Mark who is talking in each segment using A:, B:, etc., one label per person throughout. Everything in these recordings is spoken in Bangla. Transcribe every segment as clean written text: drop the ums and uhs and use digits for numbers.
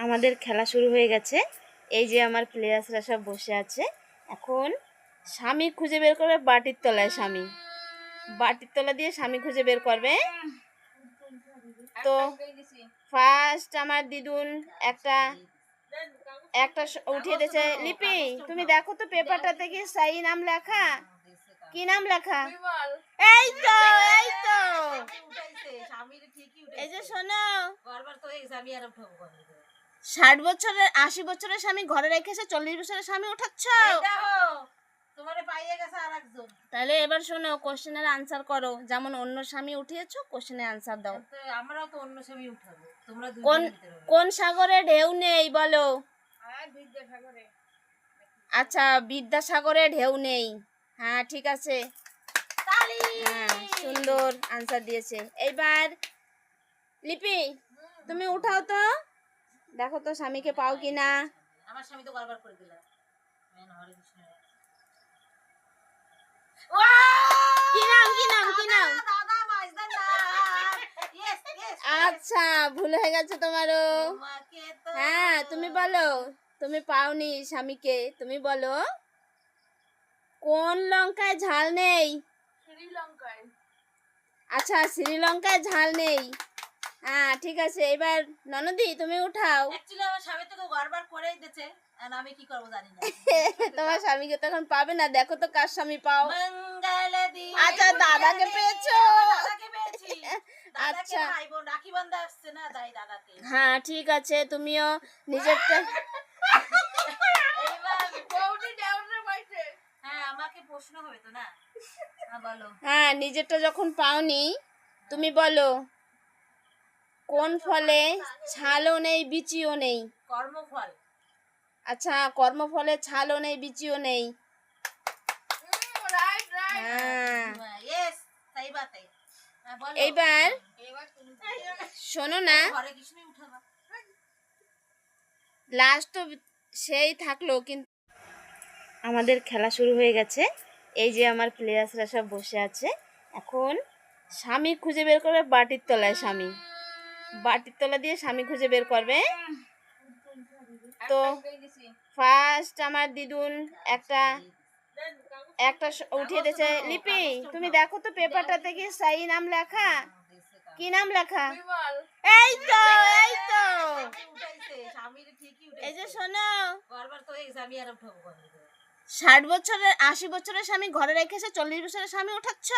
A: আমাদের খেলা শুরু হয়ে গেছে। এই যে আমার প্লেয়ার্সরা সব বসে আছে। এখন স্বামী খুঁজে বের করবে বাটির তলায়। বাটির তলা দিয়ে স্বামী খুঁজে বের করবে। তো ফার্স্ট আমার দিদুন একটা উঠিয়ে দিয়েছে। লিপি, তুমি দেখো তো পেপারটাতে কি সাই নাম লেখা? কি নাম লেখা? এই তো এই যে শোনো, 60 বছরের 80 বছরের স্বামী ঘরে রেখেছে, 40 বছরের স্বামী উঠাচ্ছ। তাহলে এবার শোনো, কোশ্চেনের আনসার করো। যেমন অন্য স্বামী উঠিয়েছো, কোশ্চেনের আনসার দাও।
B: আমরাও তো অন্য স্বামী উঠাবো। তোমরা
A: কোন সাগরে ঢেউ নেই বলো? আচ্ছা, বিদ্যাসাগরে ঢেউ নেই। হ্যাঁ, ঠিক আছে। হ্যাঁ, সুন্দর আনসার দিয়েছে। এইবার লিপি, তুমি উঠাও তো, দেখো তো স্বামীকে পাও কিনা।
B: আমার স্বামী তো বারবার করে দিল।
A: কি নাম? আচ্ছা, ভুল হয়ে গেছে তোমারও। হ্যাঁ, তুমি বলো, তুমি পাওনি স্বামীকে। তুমি বলো, কোন লঙ্কায় ঝাল নেই?
C: শ্রীলঙ্কায়।
A: আচ্ছা, শ্রীলঙ্কায় ঝাল নেই। হ্যাঁ, ঠিক আছে। এবার ননদি, তুমি উঠাও।
B: অ্যাকচুয়ালি আমার স্বামী তো বারবার করেই দিয়েছে, আর আমি কি করব জানি না।
A: তোমার স্বামীকে তো এখন পাবে না। দেখো তো কার স্বামী পাও।
B: মঙ্গলদি।
A: আচ্ছা, দাদাকে পেয়েছো।
B: দাদাকে পেয়েছি।
A: আচ্ছা,
B: ভাই বোন রাখি বান্ধা আসছে না, তাই দাদাকে।
A: হ্যাঁ, ঠিক আছে। তুমিও নিজেরটা।
B: হ্যাঁ, আমাকে প্রশ্ন হবে তো না। বলো।
A: হ্যাঁ, নিজেরটা যখন পাওনি, তুমি বলো, কোন ফলে ছালও নেই বিচিও নেই?
B: কর্মফল।
A: আচ্ছা, কর্মফলে ছালও নেই বিচিও নেই। হ্যাঁ,
B: ইয়েস, সহি বাত है। বলো।
A: এইবার শোনো না,
B: ঘরে কৃষ্ণই উঠাবা।
A: লাস্ট তো সেই থাকলো, কিন্তু আমাদের খেলা শুরু হয়ে গেছে। এই যে আমার প্লেয়ার্সরা সব বসে আছে। এখন স্বামী খুঁজে বের করবে বাটির তলায়। বাটির তলা দিয়ে স্বামী খুঁজে বের করবে। তো ফার্স্ট আমার দিদুন একটা উঠিয়ে দিয়েছে। লিপি, তুমি দেখো তো পেপারটাতে কি সাই নাম লেখা? কি নাম লেখা? এই তো এই যে শোনো,
B: বারবার তো স্বামী আর উঠাবো ঘরে।
A: 60 বছরের 80 বছরের স্বামী ঘরে রেখেছে, 40 বছরের স্বামী উঠাচ্ছ।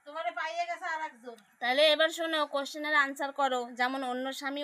B: তোমারে পাইয়ে গেছে আরেকজন।
A: তাহলে এবার শোনো, কোশ্চেনের আনসার করো। যেমন অন্য স্বামী